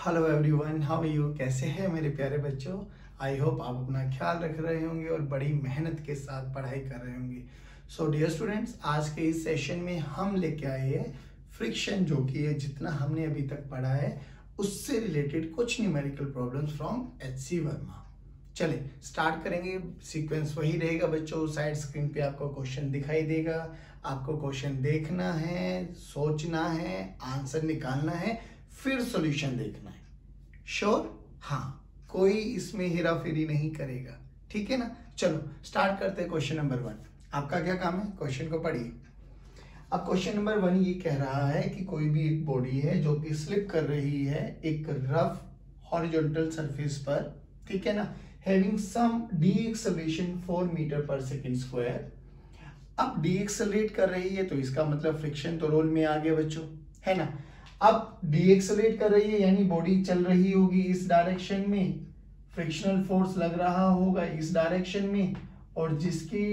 Hello everyone, how are you? कैसे हैं मेरे प्यारे बच्चों? आई होप आप अपना ख्याल रख रहे होंगे और बड़ी मेहनत के साथ पढ़ाई कर रहे होंगे। सो डियर स्टूडेंट्स, आज के इस सेशन में हम लेके आए हैं फ्रिक्शन, जो कि है जितना हमने अभी तक पढ़ा है उससे रिलेटेड कुछ न्यूमेरिकल प्रॉब्लम्स फ्रॉम एच.सी. वर्मा। चले स्टार्ट करेंगे। सीक्वेंस वही रहेगा बच्चों। साइड स्क्रीन पे आपको क्वेश्चन दिखाई देगा, आपको क्वेश्चन देखना है, सोचना है, आंसर निकालना है, फिर सॉल्यूशन देखना है। श्योर? हाँ, कोई इसमें हेरा फेरी नहीं करेगा, ठीक है ना? चलो स्टार्ट करते हैं। क्वेश्चन नंबर 1, आपका क्या काम है? क्वेश्चन को पढ़िए। अब क्वेश्चन नंबर 1 ये कह रहा है कि कोई भी एक बॉडी है जो कि स्लिप कर रही है एक रफ हॉरिजॉन्टल सरफेस पर, ठीक है ना, हैविंग सम डीएक्सेलरेशन 4 मीटर पर सेकंड स्क्वायर। अब डीएक्सेलरेट कर रही है तो इसका मतलब फ्रिक्शन तो रोल में आ गया बच्चों, है ना। अब डीएक्सेलरेट कर रही है यानी बॉडी चल रही होगी इस डायरेक्शन में, फ्रिक्शनल फोर्स लग रहा होगा इस डायरेक्शन में, और जिसकी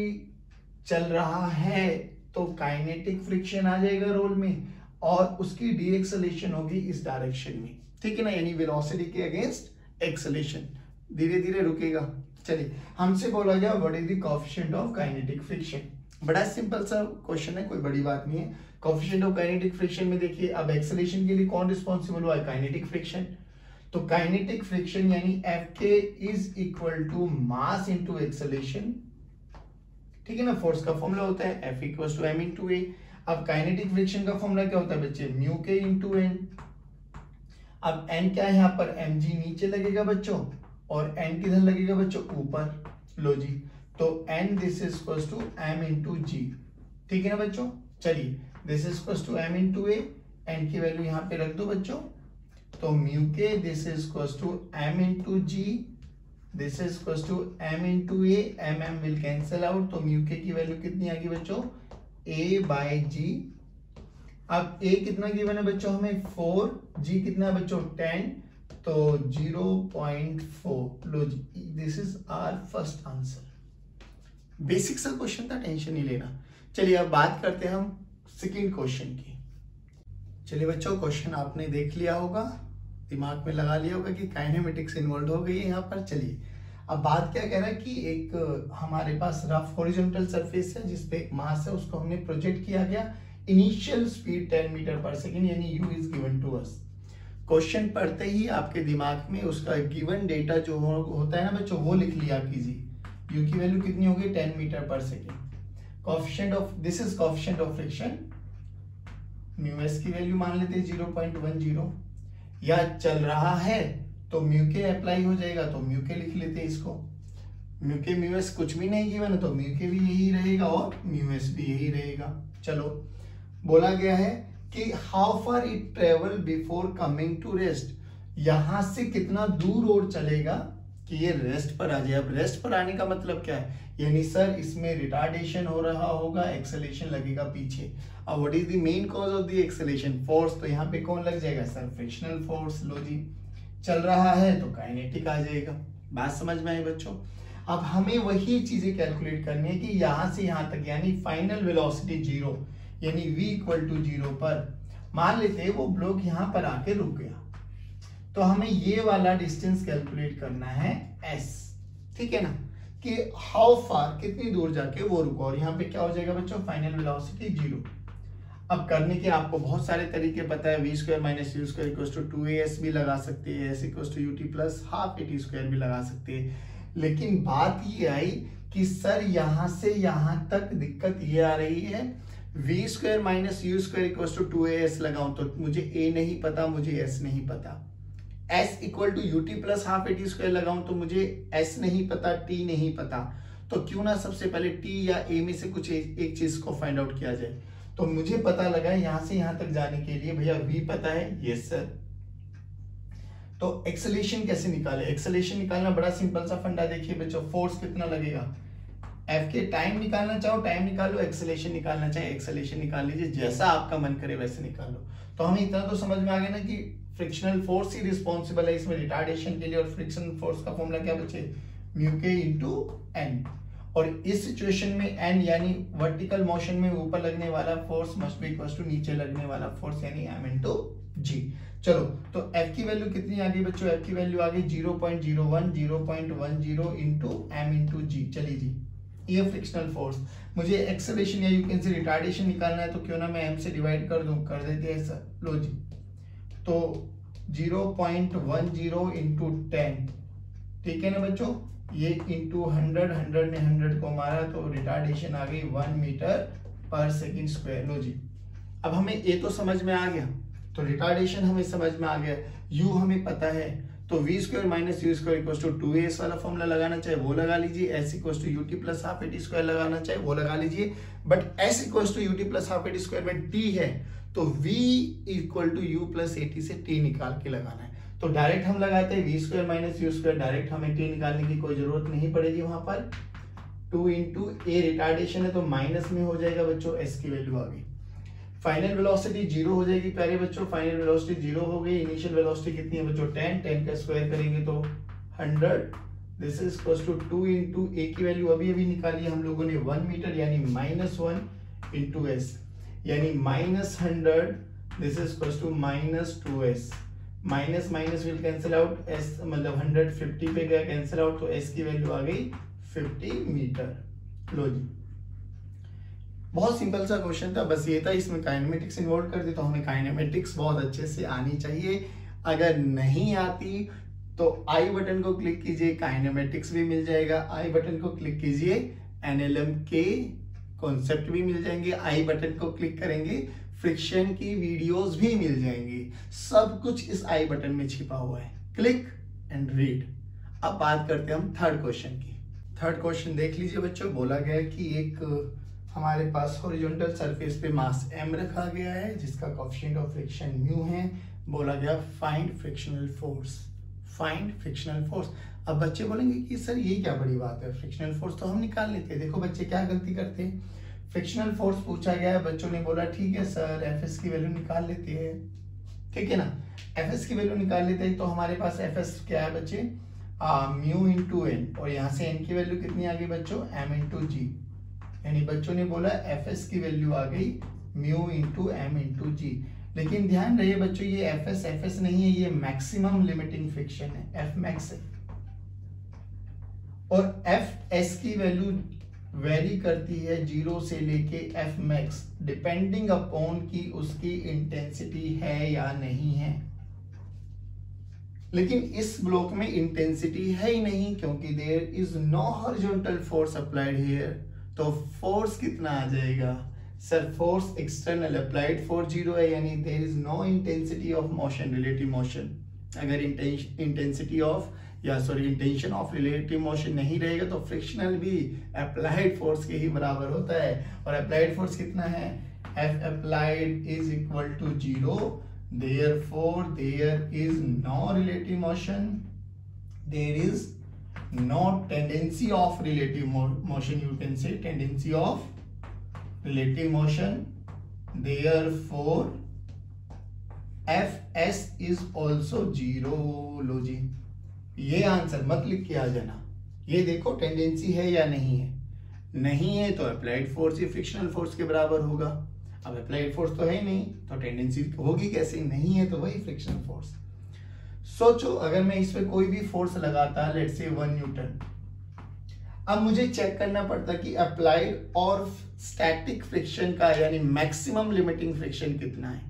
चल रहा है तो काइनेटिक फ्रिक्शन आ जाएगा रोल में, और उसकी डीएक्सेलेरेशन होगी इस डायरेक्शन में, ठीक है ना, यानी वेलोसिटी के अगेंस्ट एक्सेलेरेशन, धीरे धीरे रुकेगा। चलिए, हमसे बोला गया what is the coefficient of kinetic friction. बड़ा सिंपल सा क्वेश्चन है, कोई बड़ी बात नहीं है। कोएफिशिएंट ऑफ काइनेटिक फ्रिक्शन में देखिए, अब एक्सेलेरेशन के लिए कौन रिस्पॉन्सिबल हुआ है? Kinetic friction. तो काइनेटिक फ्रिक्शन यानी Fk is equal to mass into acceleration, ठीक है ना। फोर्स का फॉर्मूला होता है F equal to m into a। अब काइनेटिक फ्रिक्शन का फॉर्मूला क्या होता है बच्चे? म्यू के इनटू n। अब n क्या है यहाँ पर? mg नीचे लगेगा बच्चों, और n किधर लगेगा बच्चों? ऊपर। लो जी, तो n this is equal to m into g, ठीक है ना बच्चों। चलिए, this is equal to m into a, n की वैल्यू यहाँ पे रख दो बच्चों। तो mu K this is equal to m into g, this is equal to m into a, m will cancel out, तो म्यू के की value कितनी आ गई बच्चों? a by g। अब a कितना गिवन है बच्चों हमें? 4, g कितना है बच्चों? 10, तो 0.4। लो जी, this is our first answer. Basic सा क्वेश्चन था, टेंशन नहीं लेना। चलिए अब बात करते हैं हम सेकंड क्वेश्चन की। चलिए बच्चों, क्वेश्चन आपने देख लिया होगा, दिमाग में लगा लिया होगा कि काइनेमेटिक्स इन्वॉल्व हो गई है यहाँ पर। चलिए अब बात क्या कह रहा है कि एक हमारे पास रफ हॉरिजॉन्टल सरफेस है जिसपे एक मास है, उसको हमने प्रोजेक्ट किया गया। इनिशियल स्पीड 10 मीटर पर सेकेंड यानी u is given to us. Question पढ़ते ही आपके दिमाग में उसका गिवन डेटा जो होता है ना बच्चों, वो लिख लिया कीजिए। u की वैल्यू कितनी होगी? 10 मीटर पर second. Coefficient of, this is coefficient of friction, mu S की वैल्यू मान लेते हैं 0.10। या चल रहा है तो म्यू के अप्लाई हो जाएगा, तो म्यू के लिख लेते हैं इसको। म्यू के म्यू एस कुछ भी नहीं गिवन है तो म्यू के भी यही रहेगा और म्यू एस भी यही रहेगा। चलो, बोला गया है कि how far it travel before coming to rest, यहां से कितना दूर और चलेगा कि ये रेस्ट पर आ जाए। अब रेस्ट पर आने का मतलब क्या है? यानी सर इसमें रिटार्डेशन हो रहा होगा, एक्सेलेरेशन लगेगा पीछे। अब what is the main cause of the acceleration? Force. तो यहाँ पे कौन लग जाएगा सर? Frictional force. लो जी, चल रहा है तो काइनेटिक आ जाएगा। बात समझ में आई बच्चों? अब हमें वही चीजें कैलकुलेट करनी है कि यहां से यहां तक यानी फाइनल वेलोसिटी 0 यानी v इक्वल टू 0 पर मान लेते हैं वो ब्लॉक यहां पर आके रुक गया, तो हमें ये वाला डिस्टेंस कैलकुलेट करना है s, ठीक है ना, कि हाउ फार कितनी दूर जाके वो रुको, और यहाँ पे क्या हो जाएगा बच्चों? Final velocity 0। अब करने के आपको बहुत सारे तरीके पता है, v square minus u square equal to 2as भी लगा सकते हैं, s equal to ut plus half at square भी लगा सकते हैं। लेकिन बात ये आई कि सर यहां से यहां तक दिक्कत ये आ रही है, v square minus u square equal to 2as लगाऊं तो मुझे a नहीं पता, मुझे s नहीं पता। s equal to ut plus half at square लगाऊं तो मुझे s नहीं पता, t नहीं पता। तो क्यों ना सबसे पहले t या a में से कुछ एक चीज को फाइंड आउट किया जाए। तो मुझे पता लगा यहां से यहां तक जाने के लिए भैया v पता है, यस सर। तो एक्सेलेरेशन कैसे निकाले? एक्सेलेरेशन निकालना बड़ा सिंपल सा फंडा। देखिए बच्चों, फोर्स कितना लगेगा? F के टाइम निकालना चाहो टाइम निकालो, एक्सेलेरेशन निकालना चाहे एक्सेलेरेशन निकाल लीजिए, जैसा आपका मन करे वैसे निकालो। तो हमें इतना तो समझ में आ गया ना कि फ्रिक्शनल फोर्स ही रिस्पॉन्सिबल है इसमें रिटार्डेशन के लिए, और फ्रिक्शनल फोर्स का फॉर्मूला क्या बचे? म्यू के इनटू n। और इस सिचुएशन में n यानी वर्टिकल मोशन में ऊपर लगने वाला force must be equal to नीचे लगने वाला फोर्स यानी m इनटू जी। चलो तो f की वैल्यू कितनी आ गई बच्चों, f की वैल्यू आ गई 0.01 0.10 इंटू m इंटू जी। चलिए जी, ये फ्रिक्शनल फोर्स, मुझे एक्सेलरेशन या यू कैन से रिटार्डेशन निकालना है, तो क्यों ना मैं m से डिवाइड कर दूं, कर देते हैं सर। लो जी, तो 0.10 इंटू 10, ठीक है ना बच्चों, ये इंटू 100, 100 ने 100 को मारा तो रिटार्डेशन आ गई 1 मीटर पर सेकेंड स्क्वायर। लो जी, अब हमें ए तो समझ में आ गया, तो रिटार्डेशन हमें समझ में आ गया, यू हमें पता है, तो V square minus U square equal to 2as वाला फॉर्मूला लगाना चाहे वो लगा लीजिए, S equal to UT plus half eighty square लगाना चाहे वो लगा लीजिए, but S equal to UT plus half eighty square में टी है, तो v equal to you plus AT से टी निकाल के लगाना है। तो डायरेक्ट हम लगाते हैं V square minus U square, direct हमें टी निकालने की कोई जरूरत नहीं पड़ेगी, वहां पर 2 इंटू ए रिटार्डेशन है तो माइनस में हो जाएगा बच्चों, एस की वैल्यू आ गई। फाइनल वेलोसिटी 0 हो जाएगी प्यारे बच्चों, फाइनल वेलोसिटी 0 हो गई। इनिशियल वेलोसिटी कितनी है बच्चों 10, 10 का स्क्वायर करेंगे तो 100, this is equal to 2 into A की वैल्यू अभी अभी निकाली हम लोगों ने 1 मीटर, यानी -1 इंटू एस, यानी -100, this is equal to -2s, minus minus will cancel out, S मतलब 100 50 पे गया कैंसिल आउट, तो एस की वैल्यू आ गई 50 मीटर। लो जी, बहुत सिंपल सा क्वेश्चन था, बस ये था, इसमें काइनेमेटिक्स इन्वॉल्व कर दी, तो हमें काइनेमेटिक्स बहुत अच्छे से आनी चाहिए। अगर नहीं आती तो आई बटन को क्लिक कीजिए, काइनेमेटिक्स भी मिल जाएगा, आई बटन को क्लिक कीजिए, एनएलएम के कॉन्सेप्ट भी मिल जाएंगे, आई बटन को क्लिक करेंगे, फ्रिक्शन की वीडियोस भी मिल जाएंगी, सब कुछ इस आई बटन में छिपा हुआ है, क्लिक एंड रीड। अब बात करते हैं हम थर्ड क्वेश्चन की। थर्ड क्वेश्चन देख लीजिए बच्चों, बोला गया है कि एक हमारे पास हॉरिजॉन्टल सरफेस पे मास m रखा गया है जिसका कोएफिशिएंट ऑफ फ्रिक्शन म्यू है, बोला गया find frictional force, find frictional force. अब बच्चे बोलेंगे कि सर ये क्या बड़ी बात है, फ्रिक्शनल फोर्स तो हम निकाल लेते हैं। देखो बच्चे क्या गलती करते हैं, फ्रिक्शनल फोर्स पूछा गया है, बच्चों ने बोला ठीक है सर एफएस की वैल्यू निकाल लेते हैं, ठीक है ना, एफएस की वैल्यू निकाल लेते हैं, तो हमारे पास एफएस क्या है बच्चे, म्यू इंटू एन, और यहाँ से एन की वैल्यू कितनी आ गई बच्चों, एम इंटू जी, यानी बच्चों ने बोला एफएस की वैल्यू आ गई म्यू इंटू एम इंटू जी। लेकिन ध्यान रहे बच्चों, ये एफएस नहीं है, ये मैक्सिमम लिमिटिंग फ्रिक्शन है, एफ मैक्स है, और एफ एस की वैल्यू वेरी करती है 0 से लेके एफ मैक्स, डिपेंडिंग अपॉन की उसकी इंटेंसिटी है या नहीं है। लेकिन इस ब्लॉक में इंटेंसिटी है ही नहीं, क्योंकि there is no horizontal force applied here, तो फोर्स कितना आ जाएगा sir, force external, applied force 0 है, यानी there is no intensity of motion, relative motion. अगर इंटेंसिटी ऑफ या sorry intention of relative motion नहीं रहेगा तो फ्रिक्शनल भी अप्लाइड फोर्स के ही बराबर होता है, और अप्लाइड फोर्स कितना है, F applied is equal to 0, therefore there is no relative motion, there is no tendency of relative motion, you can say tendency of relative motion, therefore fs is also 0। लो जी, ये answer मत लिख के आ जाना, ये देखो tendency है या नहीं है, नहीं है तो अप्लाइड फोर्स ही फ्रिक्शनल फोर्स के बराबर होगा, अब अप्लाइड फोर्स तो है ही नहीं तो टेंडेंसी होगी कैसे, नहीं है तो वही फ्रिक्शनल फोर्स। सोचो अगर मैं इस पे कोई भी फोर्स लगाता, लेट्स से 1 न्यूटन, अब मुझे चेक करना पड़ता कि अप्लाइड और स्टैटिक फ्रिक्शन का यानी मैक्सिमम लिमिटिंग फ्रिक्शन कितना है।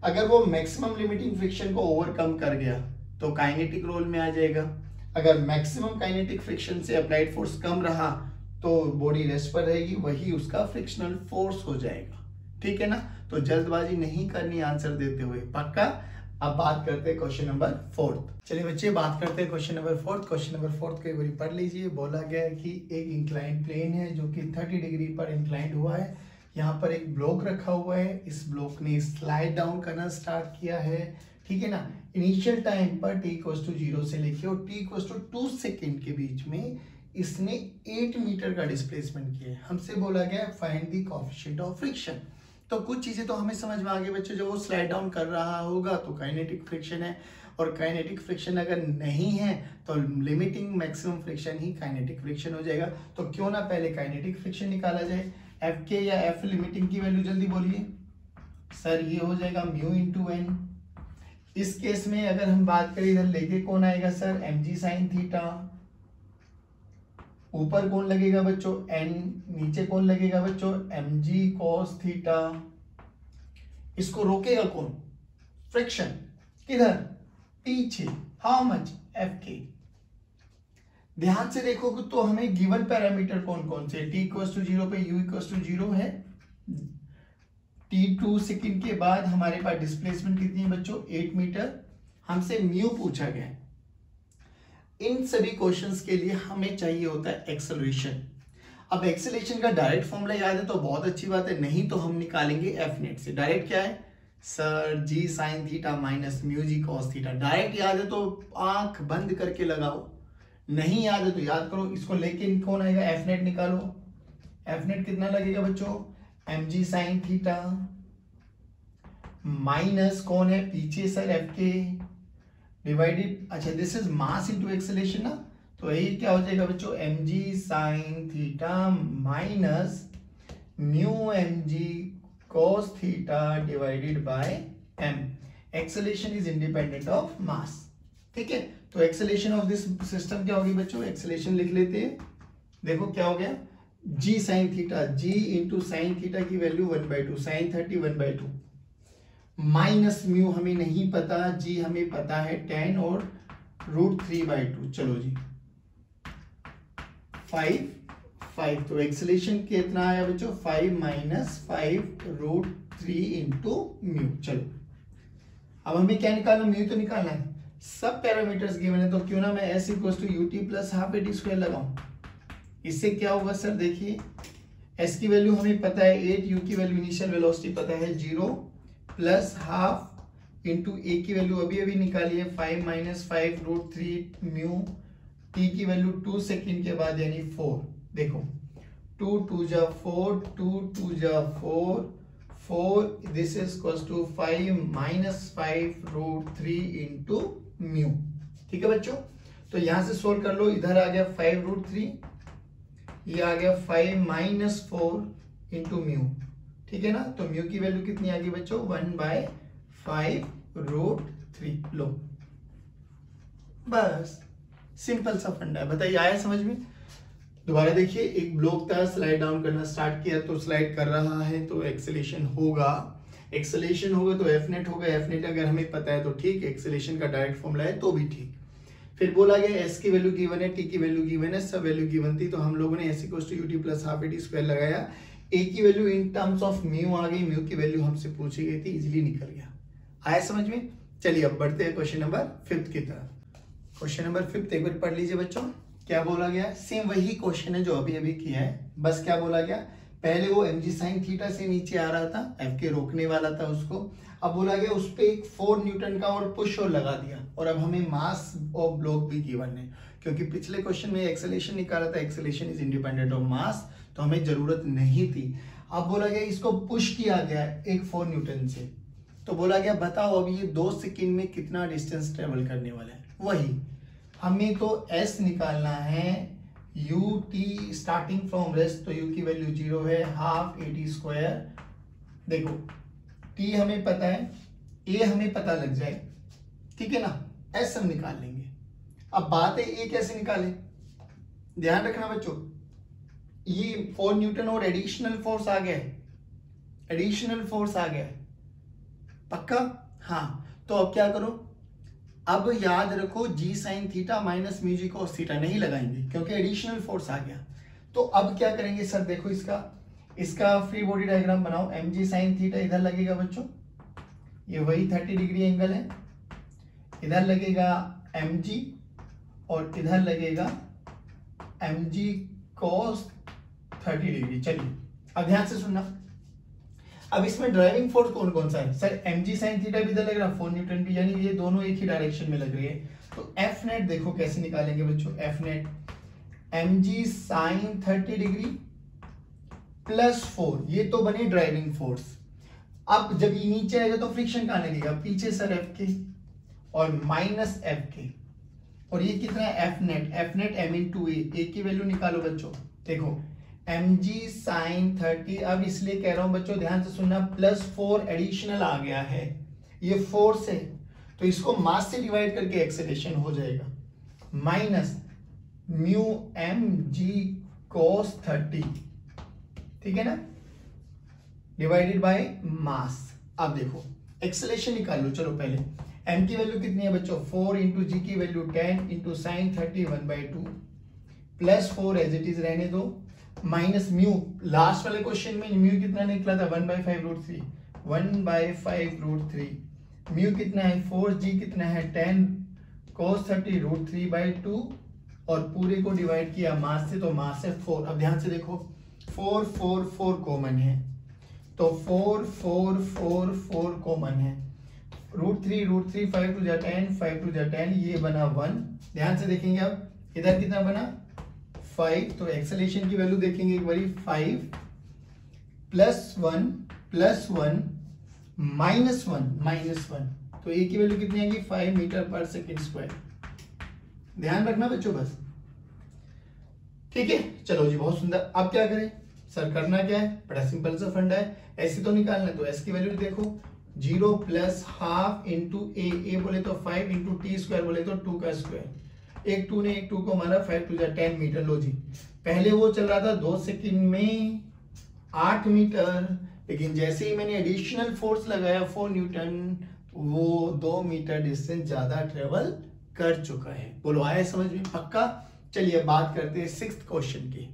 अगर वो मैक्सिमम लिमिटिंग फ्रिक्शन को ओवरकम कर गया तो काइनेटिक रोल में आ जाएगा, अगर मैक्सिमम काइनेटिक फ्रिक्शन से अप्लाइड फोर्स कम रहा तो बॉडी रेस्ट पर रहेगी, वही उसका फ्रिक्शनल फोर्स हो जाएगा, ठीक है ना। तो जल्दबाजी नहीं करनी आंसर देते हुए, पक्का। अब बात करते हैं क्वेश्चन नंबर 4। चलिए बच्चे बात करते हैं क्वेश्चन नंबर 4। क्वेश्चन नंबर 4 को एक बार पढ़ लीजिए। बोला गया है कि एक इंक्लाइंड प्लेन है जो कि 30 डिग्री पर इंक्लाइंड हुआ है, यहाँ पर एक ब्लॉक रखा हुआ है, इस ब्लॉक ने स्लाइड डाउन करना स्टार्ट किया है, ठीक है ना। इनिशियल टाइम पर t इक्वल्स टू 0 से लेके और t इक्वल्स टू 2 सेकेंड के बीच में इसने 8 मीटर का डिस्प्लेसमेंट किया है। हमसे बोला गया find the coefficient of friction. तो कुछ चीजें तो हमें समझ में आ गई बच्चों, जब वो स्लाइड डाउन कर रहा होगा तो काइनेटिक फ्रिक्शन है, और काइनेटिक फ्रिक्शन अगर नहीं है तो लिमिटिंग मैक्सिमम फ्रिक्शन ही काइनेटिक फ्रिक्शन हो जाएगा। तो क्यों ना पहले काइनेटिक फ्रिक्शन निकाला जाए। एफ के या एफ लिमिटिंग की वैल्यू जल्दी बोलिए सर, ये हो जाएगा म्यू इंटू एन, इस केस में अगर हम बात करें, इधर लेके कौन आएगा सर, mg साइन थीटा, ऊपर कौन लगेगा बच्चों, n, नीचे कौन लगेगा बच्चों, mg cos थीटा। इसको रोकेगा कौन, फ्रिक्शन, किधर, पीछे, हाउ मच, fk। ध्यान से देखो तो हमें गिवन पैरामीटर कौन कौन से, t इक्वल टू 0 पे u इक्वल टू 0 है, t2 सेकंड के बाद हमारे पास डिस्प्लेसमेंट कितनी है बच्चों, 8 मीटर, हमसे म्यू पूछा गया है। इन सभी क्वेश्चंस के लिए हमें चाहिए होता है एक्सेलरेशन। अब एक्सेलरेशन का डायरेक्ट फॉर्मूला याद है तो बहुत अच्छी बात है, नहीं तो हम निकालेंगे एफ नेट से। डायरेक्ट क्या है सर, जी sine theta minus mu G cos theta. Direct याद है तो आंख बंद करके लगाओ, नहीं याद है तो याद करो। इसको लेके कौन आएगा, एफ नेट निकालो। एफ नेट कितना लगेगा बच्चों, एम जी साइन थीटा माइनस कौन है पीछे सर, एफ के डिवाइडेड, अच्छा this is mass into acceleration ना, तो यही क्या हो जाएगा बच्चों, M ji sine theta minus mu M G cos theta divided by m। Acceleration is independent of mass, ठीक है। तो एक्सेलरेशन ऑफ दिस सिस्टम क्या होगी बच्चों, एक्सेलरेशन लिख लेते हैं। देखो क्या हो गया, g sine theta, g into sine theta की वैल्यू 1/2, साइन 30 1/2 माइनस म्यू हमें नहीं पता, g हमें पता है 10 और √3/2। चलो जी 5 तो एक्सेलरेशन कितना आया बच्चों, 5 माइनस 5√3 इंटू म्यू। चलो अब हमें क्या निकालना, म्यू तो निकालना है, सब पैरामीटर्स गिवन है, तो क्यों ना मैं s equal to UT plus half eighty square लगाऊं। इससे क्या होगा सर, देखिए s की वैल्यू हमें पता है 8, u की वैल्यू इनिशियल वेलोसिटी पता है 0 प्लस हाफ इंटू a की वैल्यू अभी अभी निकाली है 5 माइनस 5√3 म्यू, t की वैल्यू 2 सेकेंड के बाद यानी 4। देखो 2 2 जा 4, 2 2 जा 4, 4 this is equals to 5 minus 5√3 into mu, ठीक है बच्चों। तो यहां से सोल्व कर लो, इधर आ गया 5√3, ये आ गया 5 माइनस 4 इंटू म्यू, ठीक है ना। तो म्यू की वैल्यू कितनी आ गई बच्चों, 1/5√3। लो बस सिंपल सा फंडा है, बताइए आया समझ में। दोबारा देखिए, एक ब्लॉक था, स्लाइड डाउन करना स्टार्ट किया तो स्लाइड कर रहा है, तो एक्सेलेरेशन होगा, एक्सेलेरेशन होगा तो एफ नेट होगा। एफ नेट अगर हमें पता है तो ठीक, एक्सेलेरेशन का डायरेक्ट फॉर्मूला है तो भी ठीक। फिर बोला गया एस की वैल्यू गिवन है, टी की वैल्यू गिवन है, सब वैल्यू गिवन थी, तो हम लोगों ने S equals to UT plus half eighty square लगाया। ए की value in terms of mu आ गई, म्यू की वैल्यू हमसे पूछी गई थी, इजिली निकल गया। आया समझ में। चलिए अब बढ़ते हैं क्वेश्चन नंबर 5 की तरफ। क्वेश्चन नंबर 5 एक बार पढ़ लीजिए बच्चों, क्या बोला गया, सेम वही क्वेश्चन है जो अभी अभी किया है, बस क्या बोला गया, पहले वो mg साइन थीटा से नीचे आ रहा था, एफ के रोकने वाला था उसको, अब बोला गया उस पे एक 4 न्यूटन का और पुश और लगा दिया, और अब हमें मास ऑफ ब्लॉक भी गिवन है, क्योंकि पिछले क्वेश्चन में एक्सेलरेशन निकाला था, एक्सेलरेशन इज इंडिपेंडेंट ऑफ मास, तो हमें जरूरत नहीं थी। अब बोला गया इसको पुश किया गया एक 4 न्यूटन से, तो बोला गया बताओ अब ये 2 सेकंड में कितना डिस्टेंस ट्रेवल करने वाला है। वही हमें तो s निकालना है, ut स्टार्टिंग फ्रॉम रेस्ट, तो u की वैल्यू 0 है, हाफ एटी स्क्वायर। देखो t हमें पता है, a हमें पता लग जाए, ठीक है ना, s हम निकाल लेंगे। अब बात है a कैसे निकाले, ध्यान रखना बच्चों, ये 4 न्यूटन और एडिशनल फोर्स आ गया है, एडिशनल फोर्स आ गया है, पक्का। हाँ तो अब क्या करो, अब याद रखो जी sine theta minus mu G cos theta नहीं लगाएंगे क्योंकि एडिशनल फोर्स आ गया। तो अब क्या करेंगे सर, देखो इसका फ्री बॉडी डायग्राम बनाओ। एम जी साइन थीटा इधर लगेगा बच्चों, ये वही 30 डिग्री एंगल है, इधर लगेगा एम जी और इधर लगेगा एम जी कॉस 30 डिग्री। चलिए अब ध्यान से सुनना, अब इसमें ड्राइविंग फोर्स कौन कौन सा है सर, mg साइन थीटा भी इधर लग रहा है, 4 न्यूटन भी, यानी ये दोनों एक ही डायरेक्शन में लग रही है। तो एफ नेट देखो कैसे निकालेंगे बच्चों, F net mg sine 30 degree plus 4, ये तो बनी ड्राइविंग फोर्स। अब जब ये नीचे आएगा तो फ्रिक्शन कहां लगेगा, पीछे सर एफ के और माइनस एफ के, और ये कितना है F net m into A की वैल्यू निकालो बच्चों। देखो mg साइन 30, अब इसलिए कह रहा हूं बच्चों ध्यान से सुनना, प्लस 4 एडिशनल आ गया है, ये फोर्स है, तो इसको मास से डिवाइड करके एक्सेलरेशन हो जाएगा माइनस म्यू एम जी कोस 30, ठीक है ना, डिवाइडेड बाय मास। अब देखो एक्सेलरेशन निकाल लो। चलो पहले m की वैल्यू कितनी है बच्चों, 4 इंटू जी की value 10 into sine 30 1/2 plus 4 as it is रहने दो, माइनस म्यू, लास्ट वाले क्वेश्चन में म्यू कितना निकला था 1/5√3, 1/5√3, म्यू कितना है 4, जी कितना है 10 cos 30 √3/2 और पूरे को डिवाइड किया मास से, तो मास से 4। अब ध्यान से देखो 4 4 4 कॉमन है, तो 4 4 4 4 कॉमन है, √3 5 टू जा 10 5 टू जा 10, ये बना 1। ध्यान से देखेंगे अब इधर कितना बना 5, तो एक्सेलरेशन की वैल्यू देखेंगे एक बारी 5 +1 -1 तो ए की वैल्यू कितनी आएगी 5 मीटर/सेकंड²। ध्यान रखना बच्चों बस, ठीक है। चलो जी बहुत सुंदर। अब क्या करें सर, करना क्या है, बड़ा सिंपल सा फंडा है, ऐसे तो निकालना है। तो एस की वैल्यू देखो 0 + ½ इंटू ए बोले तो 5 इंटू t² बोले तो 2 का स्क्वायर, एक 2 ने एक 2 को मारा 5 टू 10 मीटर। लो जी पहले वो चल रहा था 2 सेकंड में 8 मीटर, लेकिन जैसे ही मैंने एडिशनल फोर्स लगाया 4 न्यूटन, वो 2 मीटर डिस्टेंस ज्यादा ट्रेवल कर चुका है। बोलो आया समझ में पक्का। चलिए बात करते हैं 6th क्वेश्चन की।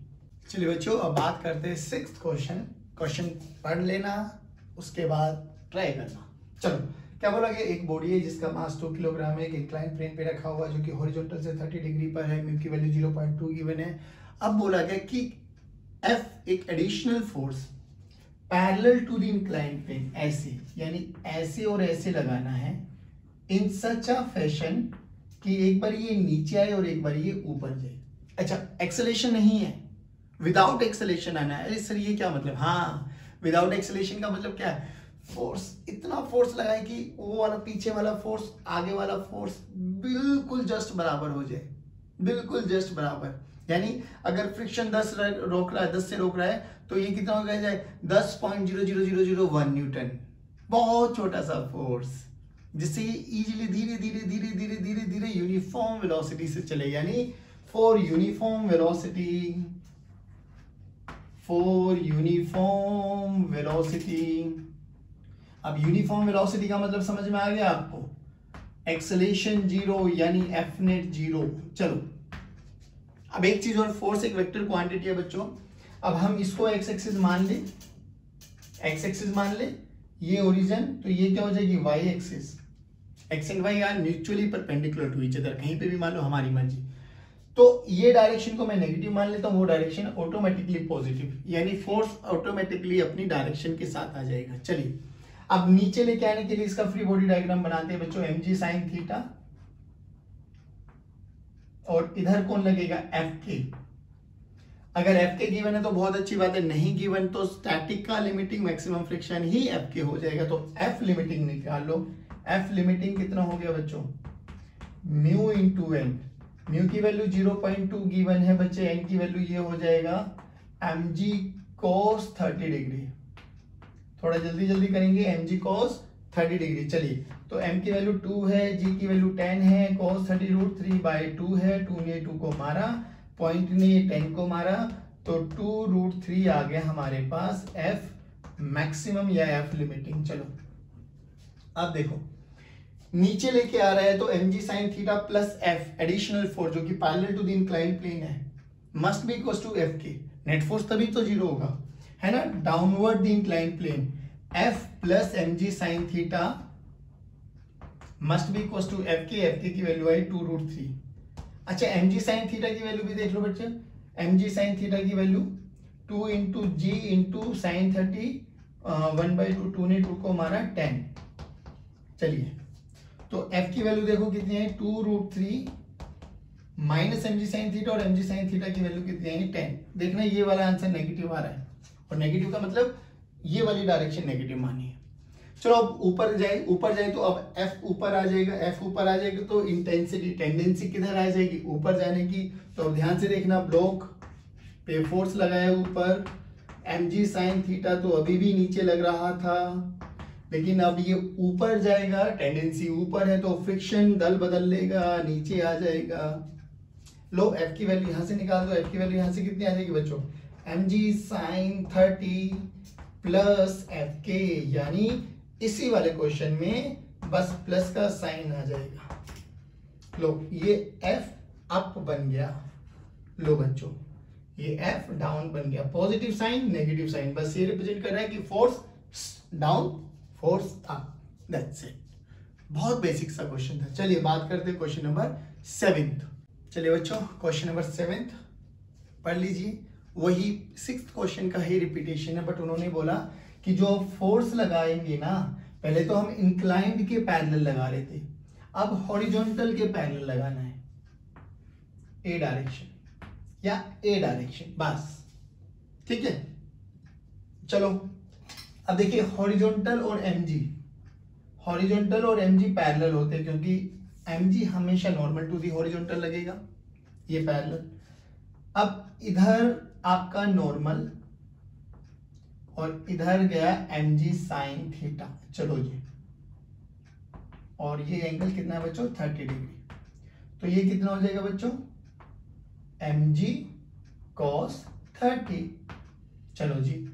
चलिए बच्चों अब बात करते हैं 6th क्वेश्चन पढ़ लेना, उसके बाद ट्राई करना। चलो क्या बोला गया, एक बॉडी है जिसका मास 2 किलोग्राम है, एक इंक्लाइन प्लेन पे रखा हुआ जो कि हॉरिजॉन्टल से 30 डिग्री पर है, म्यू की वैल्यू 0.2 गिवन है। अब बोला गया कि F एक additional force parallel to the incline plane, ऐसे यानी ऐसे और ऐसे लगाना है, इन सच अ फैशन कि एक बार ये नीचे आए और एक बार ये ऊपर जाए। अच्छा एक्सेलरेशन नहीं है, विदाउट एक्सेलरेशन आना है। अरे सर ये क्या मतलब, हाँ विदाउट एक्सेलरेशन का मतलब क्या है, फोर्स इतना फोर्स लगाए कि वो वाला पीछे वाला फोर्स आगे वाला फोर्स बिल्कुल जस्ट बराबर हो जाए, बिल्कुल जस्ट बराबर। यानी अगर फ्रिक्शन 10 रोक रहा है, 10 से रोक रहा है, तो ये कितना हो जाए 10.00001 न्यूटन, बहुत छोटा सा फोर्स, जिससे ये इजीली धीरे धीरे धीरे धीरे धीरे धीरे यूनिफॉर्म वेलोसिटी से चले, यानी फॉर यूनिफॉर्म वेलोसिटी। अब यूनिफॉर्म वेलोसिटी का मतलब समझ में आ गया आपको, एक्सेलरेशन 0 यानी एफ नेट 0। चलो अब एक चीज और, फोर्स एक वेक्टर क्वांटिटी है बच्चों। अब हम इसको एक्स एक्सिस मान ले, ये ओरिजिन, तो ये क्या हो जाएगी Y axis. X and Y are mutually perpendicular to each other, कहीं पे भी मान लो हमारी मर्जी। तो ये डायरेक्शन को मैं नेगेटिव मान लेता हूँ, वो डायरेक्शन ऑटोमेटिकली पॉजिटिव, यानी फोर्स ऑटोमेटिकली अपनी डायरेक्शन के साथ आ जाएगा। चलिए अब नीचे लेके आने के लिए इसका फ्री बॉडी डायग्राम बनाते हैं बच्चों, mg sin थीटा, और इधर कौन लगेगा Fk। अगर Fk गिवन है तो बहुत अच्छी बात है, नहीं गिवन तो स्टैटिक का लिमिटिंग मैक्सिमम फ्रिक्शन ही Fk हो जाएगा। तो F लिमिटिंग निकाल लो। F लिमिटिंग कितना हो गया बच्चों, म्यू इंटू एन, म्यू की वैल्यू 0.2 गिवन है बच्चे, एन की वैल्यू ये हो जाएगा mg cos 30 डिग्री। थोड़ा जल्दी जल्दी करेंगे, mg cos 30 डिग्री। चलिए तो m की वैल्यू 2 है, g की वैल्यू 10 है, cos 30 √3/2 है, 2 ने 2 को मारा, पॉइंट ने 10 को मारा, तो 2√3 आ गया हमारे पास f मैक्सिमम या f लिमिटिंग। चलो अब देखो नीचे लेके आ रहा है, तो mg sin theta plus f additional force जो कि parallel to the inclined plane है, must be equal to Fk। Net force तभी तो 0 होगा, है ना, downward the inclined plane. F plus mg sin theta must be equal to Fk की value आई 2√3। अच्छा mg sin थीटा की वैल्यू भी देख लो बच्चे, mg sin थीटा की value 2 into g into sine 30 1/2, 2 ने 2 को मारा 10। चलिए तो F की वैल्यू देखो कितनी है 2√3 माइनस mg sin थीटा, और mg sin थीटा की वैल्यू कितनी आएगी 10। देखना ये वाला आंसर नेगेटिव आ रहा है, और नेगेटिव का मतलब ये वाली डायरेक्शन नेगेटिव मानी है। चलो अब ऊपर जाए तो अब F ऊपर आ जाएगा, F ऊपर आ जाएगा तो इंटेंसिटी टेंडेंसी किधर आ जाएगी ऊपर जाने की। तो अब ध्यान से देखना, ब्लॉक पे फोर्स लगाया ऊपर, mg sin थीटा तो अभी भी नीचे लग रहा था, लेकिन अब ये ऊपर जाएगा, टेंडेंसी ऊपर है तो फ्रिक्शन दल बदल लेगा, नीचे आ जाएगा। लो एफ की वैल्यू यहां से निकाल दो, एफ की वैल्यू यहां से कितनी आ जाएगी बच्चों, mg sin 30 प्लस एफ के, यानी इसी वाले क्वेश्चन में बस प्लस का साइन आ जाएगा। लो ये एफ अप बन गया, लो बच्चों ये एफ डाउन बन गया, पॉजिटिव साइन नेगेटिव साइन, बस ये रिप्रेजेंट कर रहा है कि force down force up, that's it. बहुत बेसिक सा क्वेश्चन था। चलिए बात करते हैं क्वेश्चन नंबर 7। चलिए बच्चों क्वेश्चन नंबर 7 पढ़ लीजिए। वही 6th क्वेश्चन का ही रिपीटेशन है, बट उन्होंने बोला कि जो फोर्स लगाएंगे ना, पहले तो हम इंक्लाइंड के पैरेलल लगा रहे थे, अब हॉरिजॉन्टल के पैरेलल लगाना है, ए डायरेक्शन या ए डायरेक्शन, बस ठीक है। चलो अब देखिए हॉरिजॉन्टल और एमजी, हॉरिजॉन्टल और एमजी पैरेलल होते हैं, क्योंकि एमजी हमेशा नॉर्मल टू दी हॉरिजॉन्टल लगेगा, ये पैरेलल। अब इधर आपका नॉर्मल और इधर गया mg साइन थीटा, चलो जी, और ये एंगल कितना है बच्चों 30 डिग्री, तो ये कितना हो जाएगा बच्चों mg cos 30। चलो जी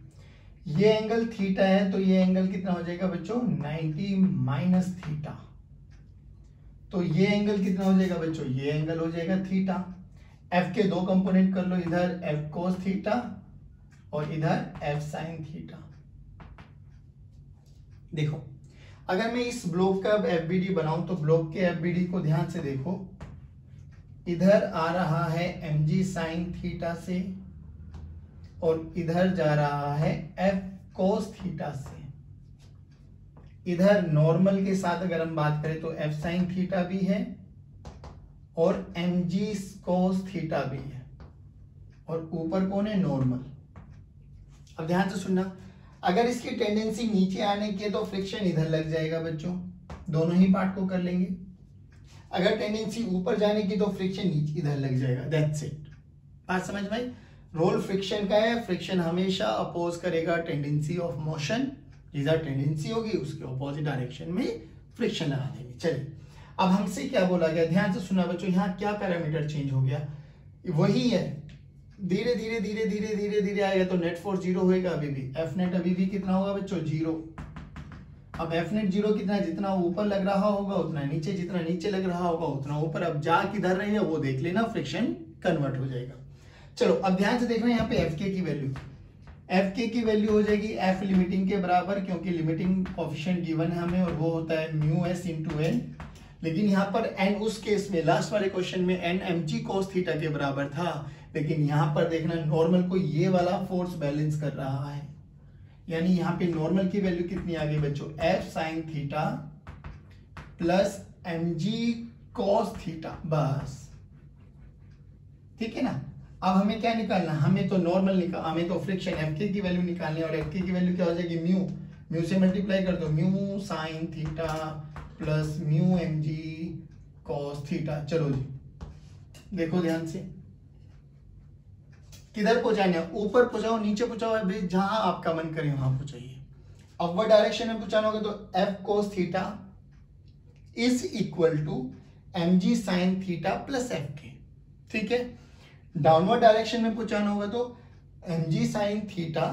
ये एंगल थीटा है, तो ये एंगल कितना हो जाएगा बच्चों 90 माइनस थीटा, तो ये एंगल कितना हो जाएगा बच्चों, ये एंगल हो जाएगा थीटा। f के दो कंपोनेंट कर लो, इधर f cos थीटा और इधर f sin थीटा। देखो अगर मैं इस ब्लॉक का FBD बनाऊं तो ब्लॉक के FBD को ध्यान से देखो, इधर आ रहा है mg sin थीटा से और इधर जा रहा है f cos थीटा से। इधर नॉर्मल के साथ अगर हम बात करें तो f sin थीटा भी है और mg cos थीटा भी है, और ऊपर कौन है नॉर्मल। अब ध्यान से सुनना, अगर इसकी टेंडेंसी नीचे आने की है तो फ्रिक्शन इधर लग जाएगा बच्चों, दोनों ही पार्ट को कर लेंगे। अगर टेंडेंसी ऊपर जाने की तो फ्रिक्शन नीचे इधर लग जाएगा, दैट्स इट। बात समझ में? रोल फ्रिक्शन का है, फ्रिक्शन हमेशा अपोज करेगा टेंडेंसी ऑफ मोशन, जिधर टेंडेंसी होगी उसके ऑपोजिट डायरेक्शन में फ्रिक्शन लगा देंगे। चलिए अब हमसे क्या बोला गया, ध्यान से सुना बच्चों, यहाँ क्या पैरामीटर चेंज हो गया, वही है, धीरे धीरे धीरे धीरे धीरे धीरे आएगा तो नेट फोर्स जीरो होएगा, अभी भी एफ नेट अभी भी कितना होगा बच्चों जीरो। अब एफ नेट जीरो कितना है, जितना ऊपर लग रहा होगा उतना नीचे, जितना नीचे लग रहा होगा उतना ऊपर। अब जा किधर रही है वो देख लेना, फ्रिक्शन कन्वर्ट हो जाएगा। चलो अब ध्यान से देखना, यहाँ पे एफ के की वैल्यू, एफ के की वैल्यू हो जाएगी एफ लिमिटिंग के बराबर, क्योंकि लिमिटिंग कोएफिशिएंट गिवन है हमें और वो होता है म्यू एस इंटू एन। लेकिन यहाँ पर एन उस केस में लास्ट वाले क्वेश्चन में एन mg cos थीटा के बराबर था, लेकिन यहाँ पर देखना नॉर्मल को ये वाला फोर्स बैलेंस कर रहा है, यानी यहाँ पे नॉर्मल की वैल्यू कितनी आ गई बच्चों f sin theta plus mg cos theta, बस ठीक है ना। अब हमें क्या निकालना, हमें तो नॉर्मल निकाल, हमें तो फ्रिक्शन एफ के की वैल्यू निकालनी है, और एफ के की वैल्यू क्या हो जाएगी म्यू, म्यू से मल्टीप्लाई कर दो, mu sine theta plus mu mg cos theta. चलो जी देखो ध्यान से, किधर पहुंचाना है, ऊपर पहुंचाओ नीचे पहुंचाओ, जहां आपका मन करे वहां पहुंचाइए। अपवर्ड डायरेक्शन में पहुंचाना होगा तो f cos theta is equal to mg sin theta plus f K, ठीक है। डाउनवर्ड डायरेक्शन में पहुंचाना होगा तो mg sin theta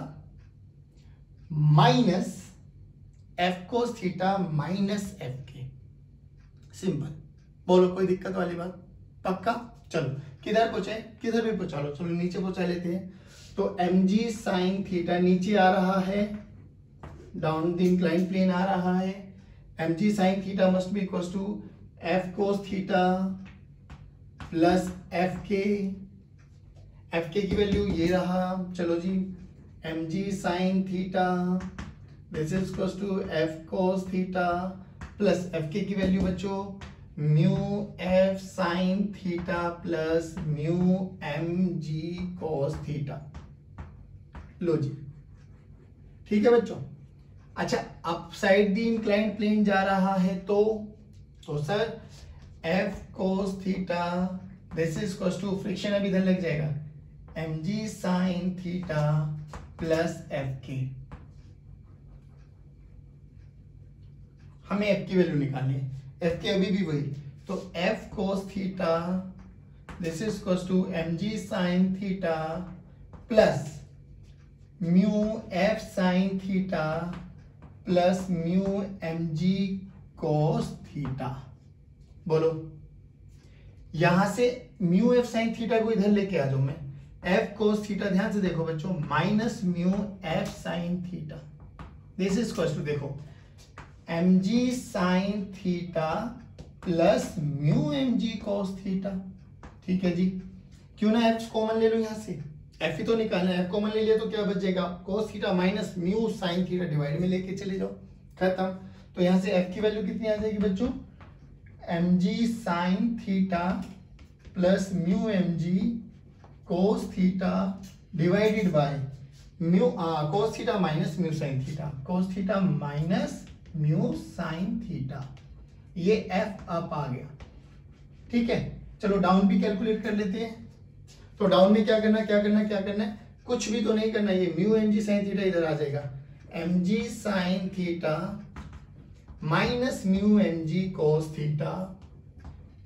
minus f cos theta minus f के, सिंपल। बोलो कोई दिक्कत वाली बात, पक्का। चलो किधर पहुंचे, किधर भी पहुंचा लो, चलो नीचे पहुंचा लेते हैं। तो mg sin थीटा नीचे आ रहा है, डाउन द इंक्लाइन प्लेन आ रहा है, mg sin theta must be equal to f cos theta plus f k की वैल्यू ये रहा, चलो जी mg sin theta this is equal to f cos theta plus f k की value बच्चों mu f sin theta plus mu mg cos theta. लो जी ठीक है बच्चों। अच्छा up side the inclined plane जा रहा है तो sir f cos theta this is equal to friction अभी इधर लग जाएगा mg sin theta plus f K. हमें एफ की वैल्यू निकालनी है, एफ की अभी भी वही, तो F cos theta this is equals to mg sin theta plus mu F sine theta plus mu mg cos theta. बोलो, यहां से म्यू एफ साइन थीटा को इधर लेके आ जाऊं मैं, एफ कोस थीटा, ध्यान से देखो बच्चों, minus mu F sine theta this is equals to, देखो mg sine theta plus mu mg cos theta. ठीक है जी, क्यों ना एफ कॉमन ले लो, यहां से एफ ही तो निकालना है, एफ कॉमन ले लिया तो क्या बच जाएगा, cos theta minus mu sine theta, divide में लेके चले जाओ, खत्म। तो यहां से एफ की वैल्यू कितनी आ जाएगी बच्चों, mg sine theta plus mu mg cos theta divided by mu cos theta minus mu sine theta, cos theta minus mu sine theta, ये एफ अप आ गया। ठीक है, चलो डाउन भी कैलकुलेट कर लेते हैं। तो डाउन में क्या करना है, कुछ भी तो नहीं करना, ये म्यू mg साइन थीटा इधर आ जाएगा, mg sine theta minus mu mg cos theta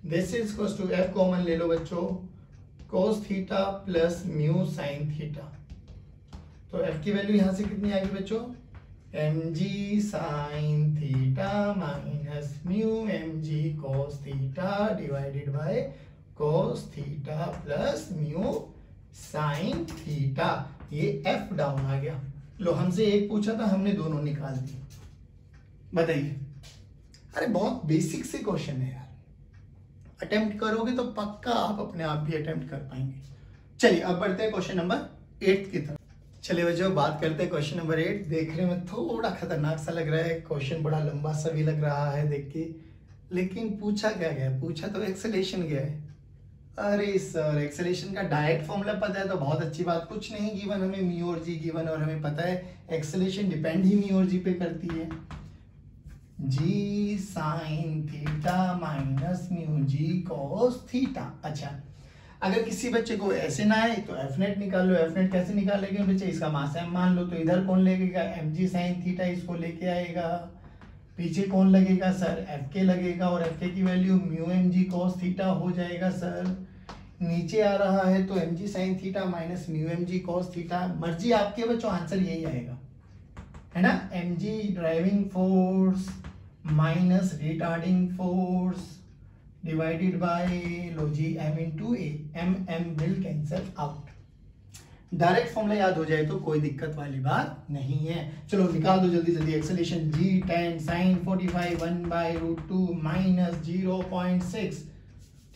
this is equals to, F common ले लो बच्चों, cos theta plus mu sine theta. तो एफ की वैल्यू यहां से कितनी आएगी बच्चों, mg sine theta minus mu mg cos theta divided by cos theta plus mu sine theta, ये एफ डाउन आ गया। लो, हमसे एक पूछा था, हमने दोनों निकाल दिए। बताइए, अरे बहुत बेसिक से क्वेश्चन है यार, अटेम्प्ट करोगे तो पक्का आप अपने आप भी अटेम्प्ट कर पाएंगे। चलिए अब बढ़ते हैं क्वेश्चन नंबर 8 की तरफ। चलिए बच्चों, बात करते हैं क्वेश्चन नंबर 8। देखने में थोड़ा खतरनाक सा लग रहा है, क्वेश्चन बड़ा लंबा सा भी लग रहा है देख के, लेकिन पूछा क्या गया है, पूछा तो एक्सेलेरेशन गया है। अरे सर, एक्सेलेरेशन का डायरेक्ट फॉर्मूला पता है तो बहुत अच्छी बात, कुछ नहीं गिवन हमें, म्यू और जी गिवन, और हमें पता है एक्सेलेरेशन डिपेंड ही म्यू और जी पे करती है। जी sine theta minus mu G cos theta. अच्छा, अगर किसी बच्चे को ऐसे ना आए तो एफ नेट निकाल लो। एफ नेट कैसे निकालेंगे बच्चे, इसका मास एम मान लो, तो इधर कौन लगेगा, एम जी साइन थीटा इसको लेके आएगा, पीछे कौन लगेगा सर, एफ के लगेगा, और एफ के की value mu M g cos theta हो जाएगा सर। नीचे आ रहा है तो एम जी sine theta minus mu M g cos theta, मर्जी आपके बच्चों, आंसर यही आएगा, है ना। M g driving force minus retarding force divided by लो g m into a, m will cancel out. Direct formula याद हो जाए तो कोई दिक्कत वाली बात नहीं है। चलो निकाल दो जल्दी जल्दी। एक्सेलेरेशन जी 10 साइन 45 1/√2 माइनस 0.6,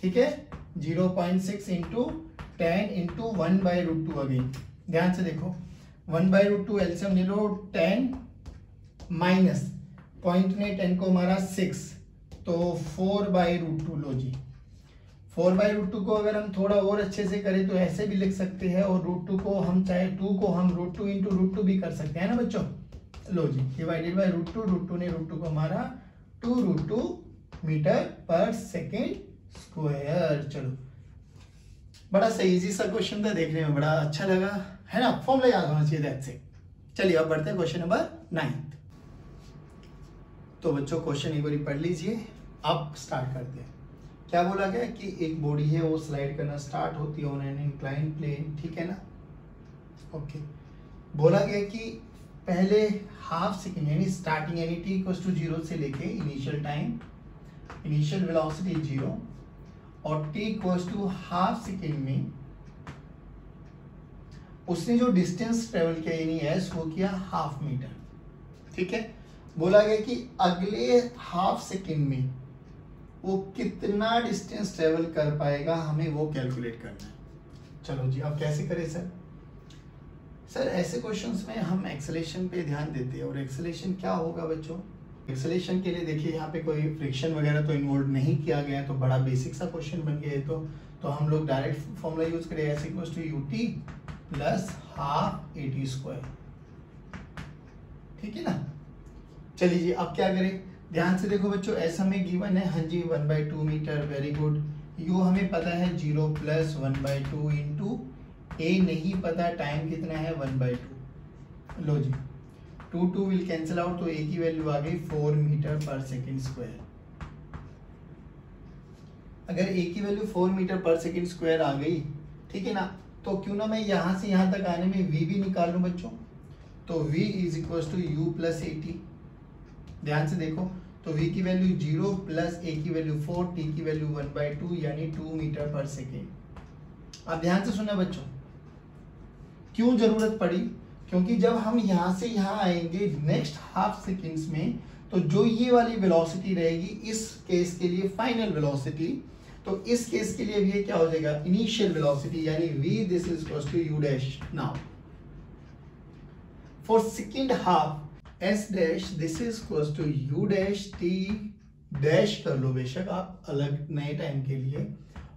ठीक है, 0.6 इंटू 10 इंटू 1/√2 अगेन। ध्यान से देखो, 1/√2 एलसीएम ले लो, 10 माइनस पॉइंट ने 10 को मारा 6, तो 4/√2 लो जी। 4/√2 को अगर हम थोड़ा और अच्छे से करें तो ऐसे भी लिख सकते हैं, और √2 को हम चाहे 2 को हम √2 इंटू √2 भी कर सकते हैं ना बच्चों। लो जी, डिवाइडेड बाय √2 ने √2 को मारा 2√2 मीटर पर सेकेंड स्क्वायर। चलो, बड़ा सा इजी सा क्वेश्चन था, देखने में बड़ा अच्छा लगा, है ना। फॉर्मूला याद होना चाहिए, दैट्स इट। चलिए अब बढ़ते हैं क्वेश्चन नंबर 9। तो बच्चों क्वेश्चन एक बार पढ़ लीजिए, अब स्टार्ट करते हैं। क्या बोला गया कि एक बॉडी है, वो स्लाइड करना स्टार्ट होती है ऑन एन इंक्लाइंड प्लेन, ठीक है ना। ओके, बोला गया कि पहले हाफ सेकेंड यानी स्टार्टिंग यानी t इक्वल्स टू 0 से लेके इनिशियल टाइम, इनिशियल वेलोसिटी 0, और t equals to half second में उसने जो डिस्टेंस ट्रेवल किया यानी s वो किया हाफ मीटर, ठीक है। बोला गया कि अगले हाफ सेकेंड में वो कितना डिस्टेंस ट्रेवल कर पाएगा, हमें वो कैलकुलेट करना है। चलो जी, अब कैसे करें सर ऐसे क्वेश्चंस में हम एक्सेलेरेशन पे ध्यान देते हैं, और एक्सेलेरेशन क्या होगा बच्चों, एक्सेलेरेशन के लिए देखिए यहाँ पे कोई फ्रिक्शन वगैरह तो इन्वॉल्व नहीं किया गया है, तो बड़ा बेसिक सा क्वेश्चन बन गया है। तो हम लोग डायरेक्ट फॉर्मूला यूज करें, S equals to UT plus half eighty square, ठीक है ना। चलिए जी, अब क्या करें, ध्यान से देखो बच्चों, एस हमें गिवन है, हाँ जी 1/2 मीटर, वेरी गुड। यू हमें पता है 0 प्लस 1/2 इंटू ए नहीं पता टाइम कितना है 1/2। लो जी, 2 विल कैंसिल आउट, तो ए की वैल्यू आ गई 4 मीटर पर सेकेंड स्क्वायर। अगर ए की वैल्यू 4 मीटर पर सेकेंड स्क्वायर आ गई, ठीक है ना, तो क्यों ना मैं यहां से यहां तक आने में v भी निकाल लूं बच्चों। तो v is equal to you plus a t. ध्यान से देखो, तो v की वैल्यू 0 प्लस a की वैल्यू 4, t की वैल्यू 1/2 यानी 2 मीटर पर सेकेंड। अब ध्यान से सुनना बच्चों, क्यों जरूरत पड़ी, क्योंकि जब हम यहां से यहां आएंगे नेक्स्ट हाफ सेकेंड्स में, तो जो ये वाली वेलोसिटी रहेगी इस केस के लिए फाइनल वेलोसिटी, तो इस केस के लिए भी ये क्या हो जाएगा, इनिशियल वेलोसिटी, यानी v this is equal to u dash. Now for second half s dash this is equal to u dash t dash कर लो बेशक आप अलग नए टाइम के लिए,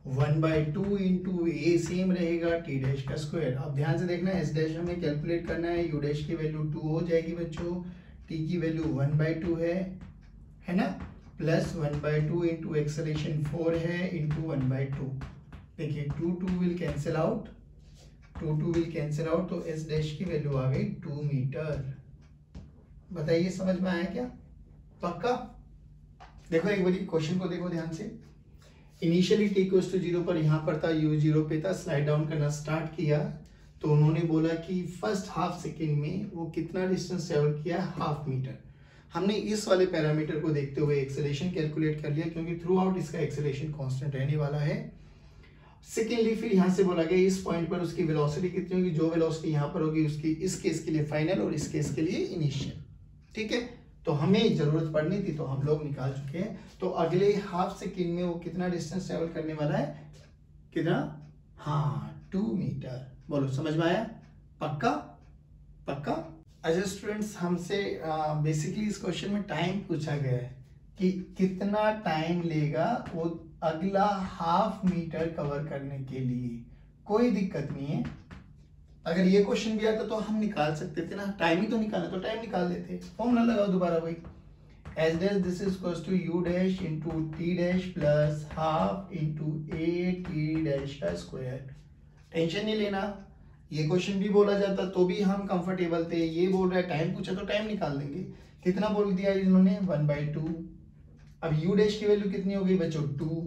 1/2 इंटू ए सेम रहेगा t डैश का स्क्वायर। अब ध्यान से देखना, s डैश हमें कैलकुलेट करना है, u डैश की वैल्यू 2 हो जाएगी बच्चों, t की वैल्यू 1/2 है ना, प्लस 1/2 इंटू एक्सेलरेशन 4 है इंटू 1/2। देखिए 2 will cancel out, 2 will cancel out, तो s डैश की वैल्यू आ गई 2 मीटर। बताइए समझ में आया क्या, पक्का। देखो एक बार क्वेश्चन को देखो ध्यान से, इनिशियली t इक्वल्स टू 0 पर यहाँ पर था, u 0 पे था, स्लाइड डाउन करना स्टार्ट किया, तो उन्होंने बोला कि फर्स्ट हाफ सेकेंड में वो कितना डिस्टेंस ट्रेवल किया, हाफ मीटर। हमने इस वाले पैरामीटर को देखते हुए एक्सेलरेशन कैलकुलेट कर लिया, क्योंकि थ्रू आउट इसका एक्सेलरेशन कांस्टेंट रहने वाला है। सेकेंडली फिर यहाँ से बोला गया इस पॉइंट पर उसकी वेलोसिटी कितनी होगी, जो वेलोसिटी यहाँ पर होगी उसकी इस केस के लिए फाइनल और इस केस के लिए इनिशियल। ठीक है, तो हमें जरूरत पड़नी थी तो हम लोग निकाल चुके हैं। तो अगले हाफ सेकेंड में वो कितना डिस्टेंस ट्रेवल करने वाला है, कितना, हाँ 2 मीटर। बोलो समझ में आया, पक्का पक्का। अच्छा स्टूडेंट्स, हमसे बेसिकली इस क्वेश्चन में टाइम पूछा गया है कि कितना टाइम लेगा वो अगला हाफ मीटर कवर करने के लिए। कोई दिक्कत नहीं है, अगर ये क्वेश्चन भी आता तो हम निकाल सकते थे ना, टाइम ही तो निकालना, तो टाइम निकाल देते। फॉर्मूला लगाओ दोबारा वही, S dash this is equal to u dash into t dash plus half into a t dash का स्क्वायर। टेंशन नहीं लेना, ये क्वेश्चन भी बोला जाता तो भी हम कंफर्टेबल थे, ये बोल रहा है टाइम पूछा तो टाइम निकाल देंगे। कितना बोल दिया इन्होंने, 1/2। अब यू डैश की वैल्यू कितनी हो गई बच्चों, 2,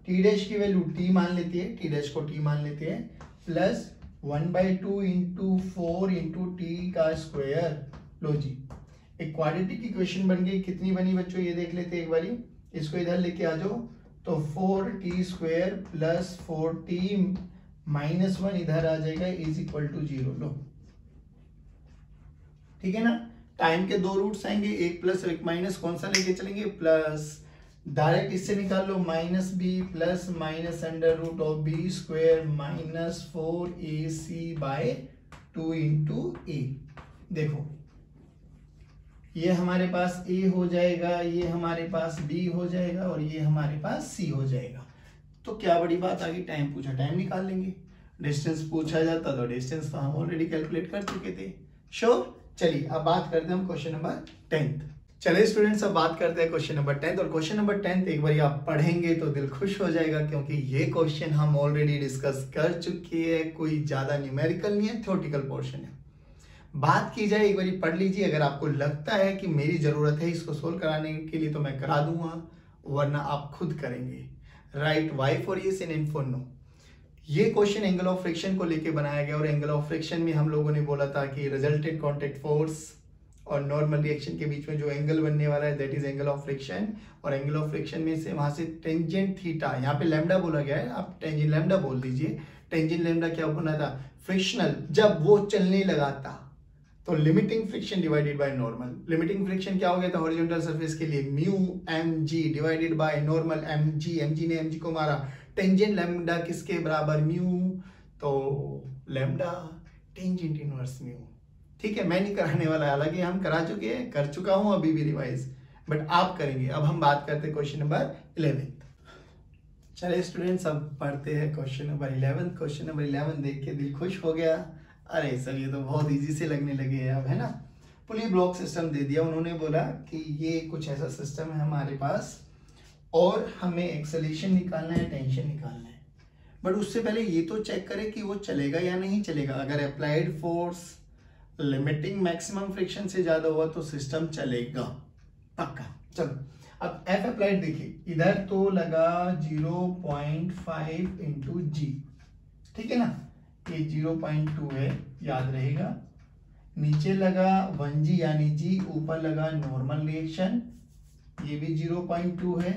टी डैश की वैल्यू टी मान लेती है, टी डैश को टी मान लेते हैं, प्लस 1/2 इंटू 4 इंटू टी का स्क्वायर। लो जी, एक क्वाड्रेटिक इक्वेशन बन गई। कितनी बनी बच्चों ये देख लेते एक बारी, इसको इधर लेके आ जाओ, तो 4t square plus 4t minus 1 इधर आ जाएगा इज इक्वल टू 0। लो ठीक है ना, टाइम के दो रूट्स आएंगे, एक प्लस और एक माइनस, कौन सा लेके चलेंगे, प्लस। डायरेक्ट इससे निकाल लो, minus b plus minus under root of b square minus 4ac by 2 into a. देखो ये हमारे पास a हो जाएगा, ये हमारे पास b हो जाएगा और ये हमारे पास c हो जाएगा। तो क्या बड़ी बात आ गई, टाइम पूछा टाइम निकाल लेंगे, डिस्टेंस पूछा जाता तो डिस्टेंस तो हम ऑलरेडी कैलकुलेट कर चुके थे। श्योर। चलिए अब बात करते हैं हम क्वेश्चन नंबर 10। चलिए स्टूडेंट्स अब बात करते हैं क्वेश्चन नंबर 10। और क्वेश्चन नंबर 10 एक बार आप पढ़ेंगे तो दिल खुश हो जाएगा, क्योंकि ये क्वेश्चन हम ऑलरेडी डिस्कस कर चुके हैं, कोई ज्यादा न्यूमेरिकल नहीं है, थ्योरेटिकल पोर्शन है। बात की जाए एक बार पढ़ लीजिए, अगर आपको लगता है कि मेरी जरूरत है इसको सोल्व कराने के लिए तो मैं करा दूंगा, वरना आप खुद करेंगे। Right Y for yes and N for no. ये क्वेश्चन एंगल ऑफ फ्रिक्शन को लेके बनाया गया, और एंगल ऑफ फ्रिक्शन में हम लोगों ने बोला था कि रिजल्टेंट कांटेक्ट फोर्स और नॉर्मल रिएक्शन के बीच में जो एंगल बनने वाला है that is angle of friction. और एंगल ऑफ फ्रिक्शन में से वहां से टेंजेंट थीटा, यहाँ पे लैम्डा बोला गया है, आप टेंजेंट लैम्डा बोल दीजिए। टेंजेंट लैम्डा क्या बना था, फ्रिक्शनल, जब वो चलने लगा था तो limiting friction divided by normal. Limiting friction क्या हो गया था हॉरिजॉन्टल सरफेस के लिए, mu mg divided by normal mg। mg ने mg को मारा, टेंजेंट लैम्डा किसके बराबर, म्यू, तो लैम्डा टेंजेंट इनवर्स म्यू। ठीक है, मैं नहीं कराने वाला, हालांकि हम करा चुके हैं, कर चुका हूं अभी भी रिवाइज, बट आप करेंगे। अब हम बात करते हैं क्वेश्चन नंबर 11। चलिए स्टूडेंट्स अब पढ़ते हैं क्वेश्चन नंबर 11। क्वेश्चन नंबर 11 देख के दिल खुश हो गया, अरे सर ये तो बहुत इजी से लगने लगे हैं अब, है ना। पुली ब्लॉक सिस्टम दे दिया, उन्होंने बोला कि ये कुछ ऐसा सिस्टम है हमारे पास और हमें एक्सेलरेशन निकालना है, टेंशन निकालना है। बट उससे पहले ये तो चेक करें कि वो चलेगा या नहीं चलेगा। अगर applied force limiting maximum friction से ज्यादा हुआ तो सिस्टम चलेगा पक्का। चलो अब F अप्लाइड देखिए, इधर तो लगा 0.5 इंटू जी, ठीक है ना, ये 0.2 है याद रहेगा, नीचे लगा 1G यानी जी, ऊपर लगा नॉर्मल रिएक्शन, ये भी 0.2 है,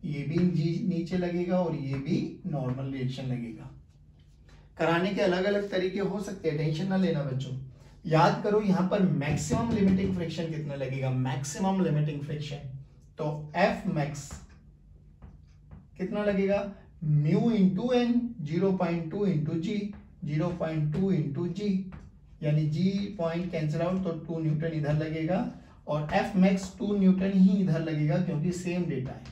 ये भी जी नीचे लगेगा और ये भी नॉर्मल रिएक्शन लगेगा। कराने के अलग अलग तरीके हो सकते हैं, टेंशन ना लेना बच्चों। याद करो यहाँ पर मैक्सिमम लिमिटिंग फ्रिक्शन कितना लगेगा, मैक्सिमम लिमिटिंग फ्रिक्शन, तो F मैक्स कितना लगेगा, म्यू इंटू एन, 0.2 इंटू जी, 0.2 इंटू जी, यानी जी पॉइंट कैंसिल आउट तो 2 न्यूटन इधर लगेगा और F मैक्स 2 न्यूटन ही इधर लगेगा क्योंकि सेम डेटा है।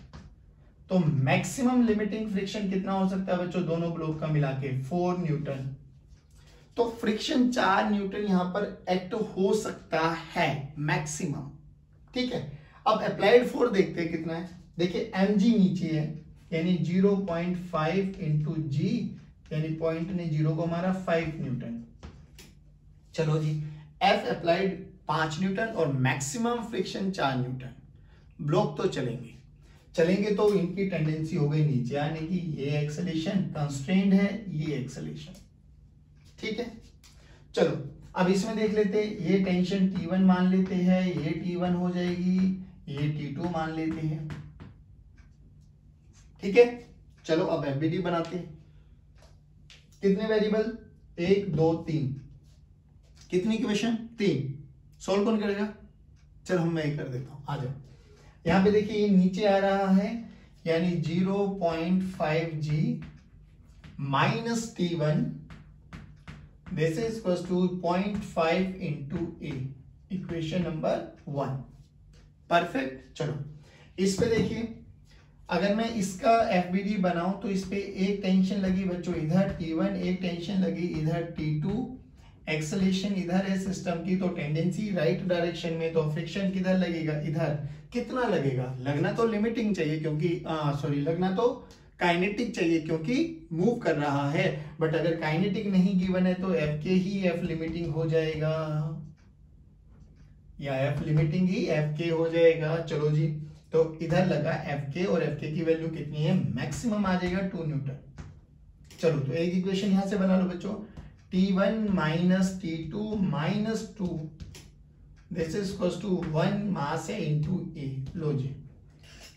तो मैक्सिमम लिमिटिंग फ्रिक्शन कितना हो सकता है बच्चों दोनों ब्लॉक का मिला के, 4 न्यूटन। तो फ्रिक्शन 4 न्यूटन यहां पर एक्ट हो सकता है मैक्सिमम, ठीक है। अब अप्लाइड फोर्स देखते हैं कितना है, देखिए mg नीचे है यानी 0.5 इंटू जी, यानी पॉइंट ने 0 को मारा 5 न्यूटन। चलो जी, F अप्लाइड 5 न्यूटन और मैक्सिमम फ्रिक्शन 4 न्यूटन। ब्लॉक तो चलेंगे तो इनकी टेंडेंसी हो गई नीचे आने की, ये एक्सेलेरेशन कंस्ट्रेंड है, ये एक्सेलेरेशन, ठीक है। चलो अब इसमें देख लेते हैं, ये टेंशन T1 मान लेते हैं, ये T1 हो जाएगी, ये T2 मान लेते हैं, ठीक है। चलो अब एफबीडी बनाते हैं, कितने वेरिएबल, 1 2 3, कितनी इक्वेशन, 3, सॉल्व कौन करेगा, चलो हम मैं कर देता हूं, आ जाओ। यहां पे देखिए ये नीचे आ रहा है यानी 0.5G minus T1, this is equals to 0.5 into a, equation number 1, perfect. चलो इस पे देखिए, अगर मैं इसका एफबीडी बनाऊं तो इस पे एक टेंशन लगी बच्चों इधर T1, एक टेंशन लगी इधर T2, एक्सेलेरेशन इधर है सिस्टम की तो टेंडेंसी राइट डायरेक्शन में, तो फ्रिक्शन किधर लगेगा, इधर। कितना लगेगा, लगना तो लिमिटिंग चाहिए क्योंकि लगना तो काइनेटिक चाहिए क्योंकि मूव कर रहा है, बट अगर काइनेटिक नहीं गिवन है तो एफ के ही एफ लिमिटिंग हो जाएगा, या एफ लिमिटिंग ही एफ के हो जाएगा। चलो जी, तो इधर लगा एफ के और एफ के की वैल्यू कितनी है, मैक्सिमम आ जाएगा 2 न्यूटन। चलो तो एक इक्वेशन यहां से बना लो बच्चों, T1 minus T2 minus 2, this is equals to 1 mass है इंटू ए। लो जी,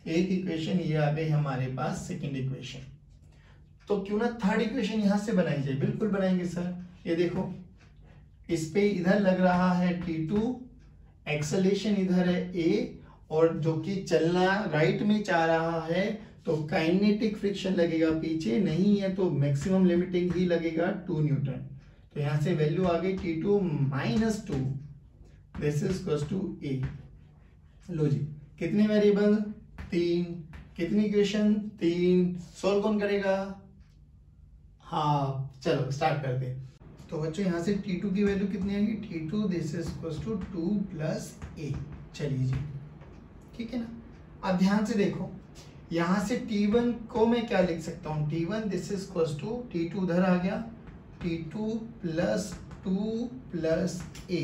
एक इक्वेशन ये आ गई हमारे पास, सेकंड इक्वेशन। तो क्यों ना थर्ड इक्वेशन यहां से बनाई जाए, बिल्कुल बनाएंगे सर। ये देखो, इस पे इधर लग रहा है T2, एक्सेलेरेशन इधर है A, और जो कि चलना राइट में चाह रहा है तो काइनेटिक फ्रिक्शन लगेगा, पीछे नहीं है तो मैक्सिमम लिमिटिंग ही लगेगा 2 न्यूटन। तो यहां से वैल्यू आ गई T2 minus 2, this is equals to A। लो जी, कितने वेरिएबल, 3, कितनी इक्वेशन, 3, सॉल्व कौन करेगा, हाँ चलो स्टार्ट करते हैं। तो बच्चों यहां से T2 की वैल्यू कितनी आएगी, T2 this is equals to 2 plus A। चलिए जी, ठीक है ना। अब ध्यान से देखो, यहां से T1 को मैं क्या लिख सकता हूं, T1 this is equals to, T2 उधर आ गया, T2 प्लस 2 प्लस A।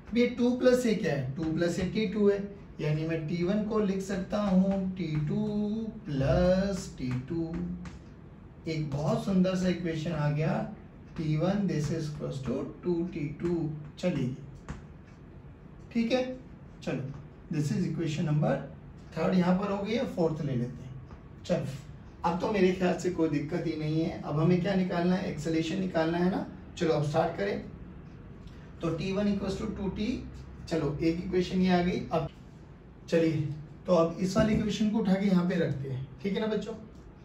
अब ये 2 प्लस A क्या है, 2 प्लस A T2 है, यानी मैं T1 को लिख सकता हूं T2 प्लस T2। एक बहुत सुंदर सा इक्वेशन आ गया, T1 this is equals to 2T2। चलिए ठीक है, चलो दिस इज इक्वेशन नंबर 3 यहां पर हो गई है, 4th ले लेते हैं। चलो अब तो मेरे ख्याल से कोई दिक्कत ही नहीं है। अब हमें क्या निकालना है, एक्सेलेरेशन निकालना है ना। चलो अब स्टार्ट करें। तो T1 इक्वल्स टू 2T, चलो एक इक्वेशन ये आ गई। अब चलिए, तो अब इस वाली इक्वेशन को उठा के यहाँ पे रखते हैं, ठीक है ना बच्चों।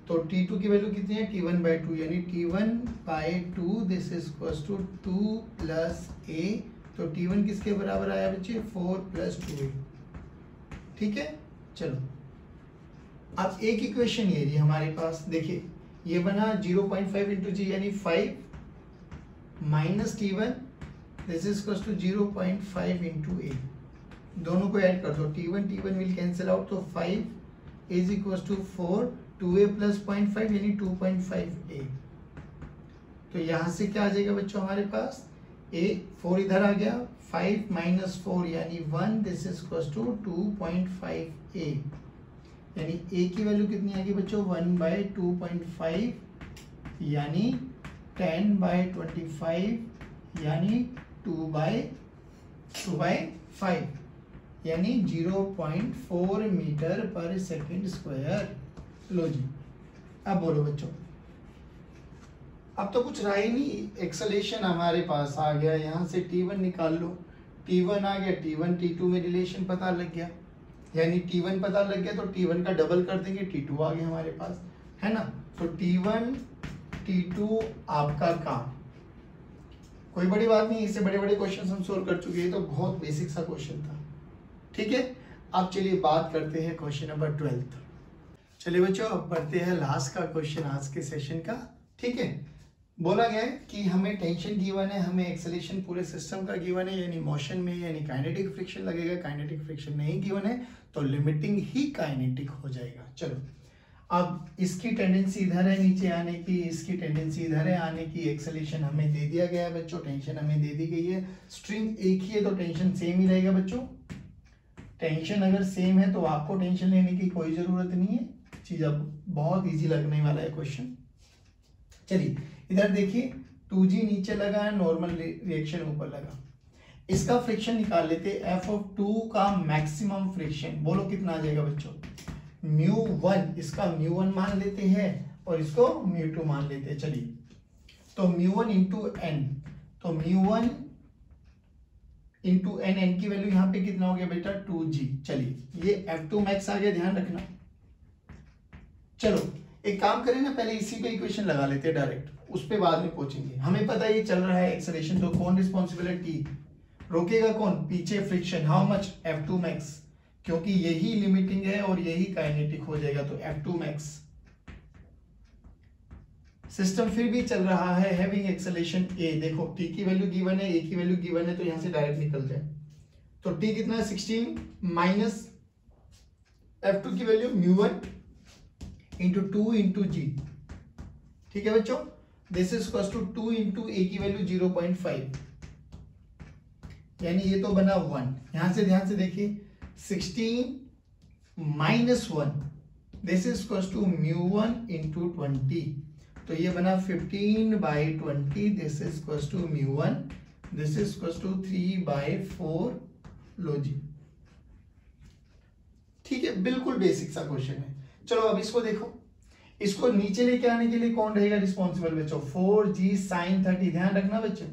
तो T2 की वैल्यू कितनी है, T1/2, यानी T1/2 this is equals to 2 plus A। तो T1 किसके बराबर आया बच्चे, 4 प्लस 2A, ठीक है। चलो अब एक इक्वेशन ये जी हमारे पास, देखिए ये बना 0.5 इंटू जी यानी 5 minus T1 this is equals to 0.5 into A। दोनों को ऐड कर दो, T1 विल कैंसिल आउट, तो 5 is equals to 4, 2A plus 0.5 यानी 2.5A। तो यहां से क्या आ जाएगा बच्चों हमारे पास, 4 इधर आ गया, 5 माइनस 4 यानी 1, this is equal to 2.5a, यानी a की वैल्यू कितनी आ गई बच्चों 1/2.5 यानी 10/25 यानी 2/5 यानी 0.4 मीटर पर सेकेंड स्क्वायर। लो जी, अब बोलो बच्चों, अब तो कुछ रहा ही नहीं, एक्सेलेरेशन हमारे पास आ गया, यहाँ से T1 निकाल लो, T1 आ गया, T1 T2 में रिलेशन पता लग गया, यानी T1 पता लग गया तो T1 का डबल कर देंगे, T2 आ गया हमारे पास, है ना। तो T1 T2 आपका काम, कोई बड़ी बात नहीं, इससे बड़े बड़े क्वेश्चन हम सोल्व कर चुके हैं, तो बहुत बेसिक सा क्वेश्चन था, ठीक है। अब चलिए बात करते हैं क्वेश्चन नंबर 12। चलिए बच्चों, अब पढ़ते हैं लास्ट का क्वेश्चन आज के सेशन का, ठीक है। बोला गया है कि हमें टेंशन गिवन है, हमें एक्सेलेरेशन पूरे सिस्टम का गिवन है, यानी मोशन में यानी काइनेटिक फ्रिक्शन लगेगा, काइनेटिक फ्रिक्शन नहीं गिवन है तो लिमिटिंग ही काइनेटिक हो जाएगा। चलो, अब इसकी टेंडेंसी इधर है नीचे आने की, इसकी टेंडेंसी इधर है आने की, एक्सेलेरेशन हमें दे दिया गया है बच्चों, टेंशन हमें दे दी गई है, स्ट्रिंग एक ही है तो टेंशन सेम ही रहेगा बच्चों। टेंशन अगर सेम है तो आपको टेंशन लेने की कोई जरूरत नहीं है, चीज अब बहुत इजी लगने वाला है क्वेश्चन। चलिए इधर देखिए, 2g नीचे लगा है, नॉर्मल रिएक्शन ऊपर लगा, इसका फ्रिक्शन निकाल लेते, F(2) का मैक्सिमम फ्रिक्शन, बोलो कितना आ जाएगा बच्चों, μ1, इसका μ1 मान लेते हैं और इसको μ2 मान लेते हैं। चलिए, तो μ1 इंटू एन, तो μ1 इंटू एन, एन की वैल्यू यहाँ पे कितना हो गया बेटा 2g। चलिए, ये F2 मैक्स आ गया, ध्यान रखना। चलो एक काम करें ना, पहले इसी पे इक्वेशन लगा लेते हैं डायरेक्ट, उस पे बाद में पहुंचेंगे। हमें पता है ये चल रहा है एक्सेलरेशन, तो कौन रिस्पॉन्सिबल है, T, रोकेगा कौन, पीछे friction, how much, F2 max, क्योंकि यही लिमिटिंग है और यही काइनेटिक हो जाएगा, तो F2 मैक्स। सिस्टम फिर भी चल रहा है हैविंग एक्सेलरेशन a, देखो T की वैल्यू गिवन है, a की वैल्यू गिवन है, तो यहां से डायरेक्ट निकल जाए, तो T कितना है 16 माइनस F2 की वैल्यू μ1 इंटू 2 इंटू जी, ठीक है बच्चों, this is equal to 2 into a की वैल्यू 0.5, यानी ये तो बना 1, यहां से ध्यान से देखिए 16 minus 1, this is equal to μ1 into 20, तो ये बना 15/20, this is equal to μ1, this is equal to 3/4। लो जी, ठीक है, बिल्कुल बेसिक सा क्वेश्चन है। चलो अब इसको देखो, इसको नीचे लेके आने के लिए कौन रहेगा रिस्पॉन्सिबल बच्चों, 4g sin 30, ध्यान रखना बच्चों,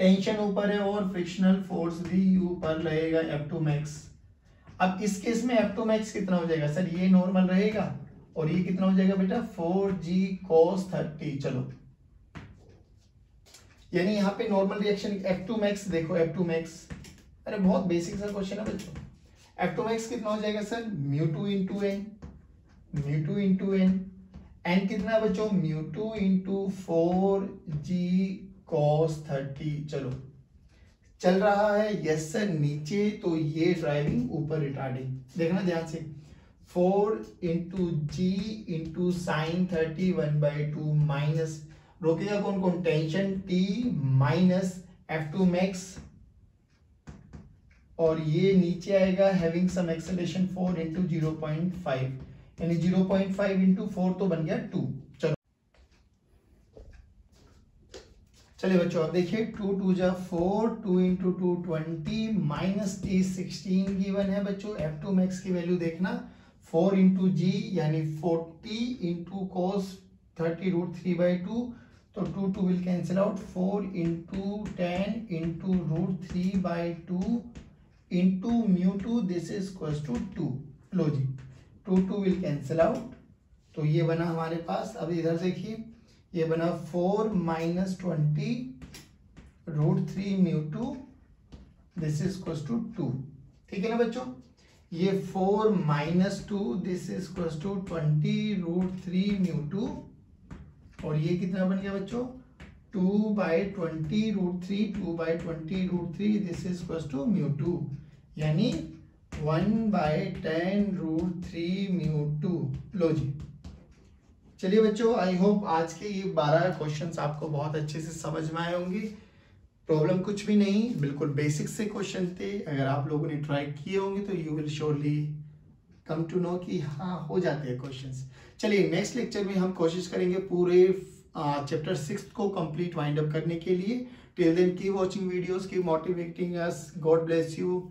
टेंशन ऊपर है और फ्रिक्शनल फोर्स भी ऊपर रहेगा, F2 मैक्स। अब इस केस में F2 मैक्स कितना हो जाएगा सर, ये नॉर्मल रहेगा और ये कितना हो जाएगा बेटा 4g cos 30। चलो, यानी यहाँ पे नॉर्मल रिएक्शन F2 मैक्स, देखो F2 मैक्स, अरे बहुत बेसिक सा क्वेश्चन है बच्चों, F2 मैक्स कितना हो जाएगा sir, μ2 into N, μ2 into N, N कितना है बच्चों, μ2 इंटू 4g cos 30। चलो, चल रहा है यस सर नीचे, तो ये ड्राइविंग ऊपर रिटार्डिंग, देखना ध्यान से, 4 into g into sine 30 1/2 minus, रोकेगा कौन कौन, tension T minus F2 max, और ये नीचे आएगा हैविंग सम एक्सेलरेशन 4 इंटू 0.5, यानी 0.5 इंटू 4 तो बन गया 2। चलो चलिए बच्चों, अब देखिए 2 2 जा 4, 2 इंटू 2 20 माइनस T 16 गिवन है बच्चों, F2 मैक्स की वैल्यू देखना, 4 इंटू जी यानी 40 इंटू cos 30 √3/2, तो 2 2 will cancel out, 4 into 10 into √3/2 into μ2, this is equal to 2। लो जी, 2 2 विल कैंसिल आउट, तो ये बना हमारे पास, अब इधर देखिए ये बना 4 minus 20 √3 μ2, this is equal to 2, ठीक है ना बच्चों, ये 4 minus 2, this is equal to 20 √3 μ2, और ये कितना बन गया बच्चों 2/20 √3, 2/20 √3, दिस इज इक्वल टू μ2, यानी 1/10 √3 μ2। लो जी, चलिए बच्चों, आई होप आज के ये 12 क्वेश्चंस आपको बहुत अच्छे से समझ में आए होंगे। प्रॉब्लम कुछ भी नहीं, बिल्कुल बेसिक से क्वेश्चन थे। अगर आप लोगों ने ट्राई किए होंगे तो you will surely come to know कि हाँ हो जाते हैं क्वेश्चंस। चलिए नेक्स्ट लेक्चर में हम कोशिश करेंगे पूरे चैप्टर 6 को कंप्लीट वाइंड अप करने के लिए। Till then keep watching videos, keep motivating us. God bless you.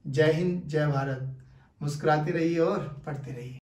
जय हिंद, जय भारत। मुस्कुराते रहिए और पढ़ते रहिए।